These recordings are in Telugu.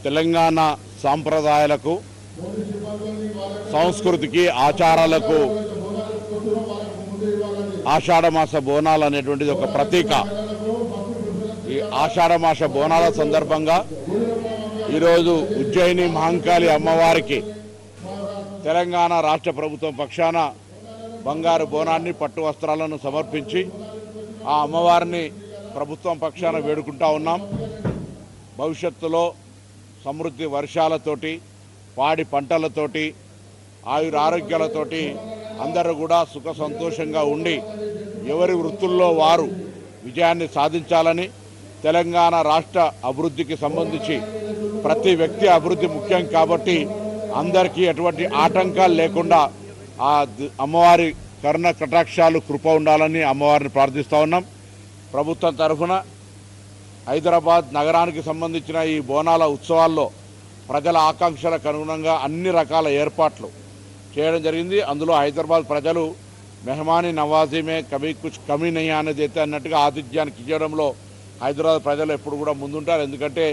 తెలంగాణ సాంప్రదాయాలకు, సంస్కృతికి, ఆచారాలకు ఆషాఢమాస బోనాలు అనేటువంటిది ఒక ప్రతీక. ఈ ఆషాఢమాస బోనాల సందర్భంగా ఈరోజు ఉజ్జయిని మహంకాళి అమ్మవారికి తెలంగాణ రాష్ట్ర ప్రభుత్వం పక్షాన బంగారు బోనాన్ని, పట్టు వస్త్రాలను సమర్పించి ఆ అమ్మవారిని ప్రభుత్వం పక్షాన వేడుకుంటా ఉన్నాం. భవిష్యత్తులో సమృద్ధి వర్షాలతోటి, పాడి పంటలతోటి, ఆయురారోగ్యాలతోటి అందరూ కూడా సుఖ సంతోషంగా ఉండి ఎవరి వృత్తుల్లో వారు విజయాన్ని సాధించాలని, తెలంగాణ రాష్ట్ర అభివృద్ధికి సంబంధించి ప్రతి వ్యక్తి అభివృద్ధి ముఖ్యం కాబట్టి అందరికీ ఎటువంటి ఆటంకాలు లేకుండా ఆ అమ్మవారి కరుణ కటాక్షాలు కృప ఉండాలని అమ్మవారిని ప్రార్థిస్తూ ఉన్నాం. ప్రభుత్వం తరఫున హైదరాబాద్ నగరానికి సంబంధించిన ఈ బోనాల ఉత్సవాల్లో ప్రజల ఆకాంక్షలకు అనుగుణంగా అన్ని రకాల ఏర్పాట్లు చేయడం జరిగింది. అందులో హైదరాబాద్ ప్రజలు మెహమానీ నవాజీమే కభీ కుచ్ కమీ నహీ అనేది అయితే అన్నట్టుగా ఆతిథ్యానికి ఇవ్వడంలో హైదరాబాద్ ప్రజలు ఎప్పుడు కూడా ముందుంటారు. ఎందుకంటే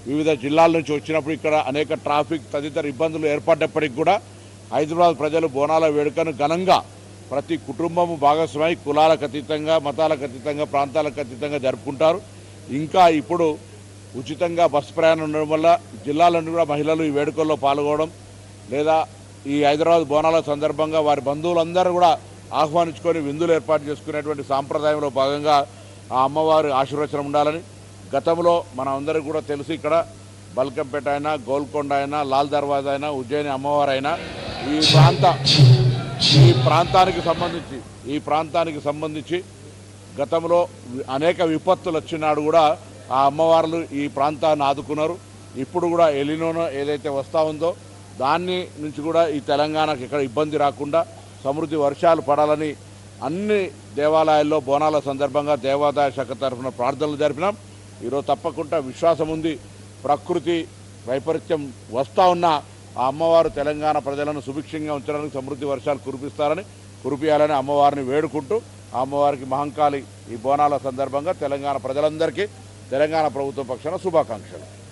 వివిధ జిల్లాల నుంచి వచ్చినప్పుడు ఇక్కడ అనేక ట్రాఫిక్ తదితర ఇబ్బందులు ఏర్పడ్డప్పటికి కూడా హైదరాబాద్ ప్రజలు బోనాల వేడుకను ఘనంగా ప్రతి కుటుంబము భాగస్వామి కులాలకు అతీతంగా, మతాలకు అతీతంగా, ప్రాంతాలకు అతీతంగా జరుపుకుంటారు. ఇంకా ఇప్పుడు ఉచితంగా బస్సు ప్రయాణం ఉండడం వల్ల జిల్లాలను కూడా మహిళలు ఈ వేడుకల్లో పాల్గొనడం, లేదా ఈ హైదరాబాద్ బోనాల సందర్భంగా వారి బంధువులందరూ కూడా ఆహ్వానించుకొని విందులు ఏర్పాటు చేసుకునేటువంటి సాంప్రదాయంలో భాగంగా ఆ అమ్మవారి ఆశీర్వచనం ఉండాలని, గతంలో మనం అందరికీ కూడా తెలుసు, ఇక్కడ బల్కంపేట అయినా, గోల్కొండ అయినా, లాల్ దర్వాజా అయినా, ఉజ్జయిని అమ్మవారు అయినా ఈ ప్రాంతానికి సంబంధించి గతంలో అనేక విపత్తులు వచ్చినాడు కూడా ఆ అమ్మవార్లు ఈ ప్రాంతాన్ని ఆదుకున్నారు. ఇప్పుడు కూడా ఎలినోనో ఏదైతే వస్తూ ఉందో దాన్ని నుంచి కూడా ఈ తెలంగాణకు ఎక్కడ ఇబ్బంది రాకుండా సమృద్ధి వర్షాలు పడాలని అన్ని దేవాలయాల్లో బోనాల సందర్భంగా దేవాదాయ శాఖ తరఫున ప్రార్థనలు జరిపినాం. ఈరోజు తప్పకుండా విశ్వాసం ఉంది, ప్రకృతి వైపరీత్యం వస్తూ ఉన్న ఆ అమ్మవారు తెలంగాణ ప్రజలను సుభిక్షంగా ఉంచడానికి సమృద్ధి వర్షాలు కురిపియాలని అమ్మవారిని వేడుకుంటూ ఆ అమ్మవారికి మహంకాళి ఈ బోనాల సందర్భంగా తెలంగాణ ప్రజలందరికీ తెలంగాణ ప్రభుత్వం పక్షాన శుభాకాంక్షలు.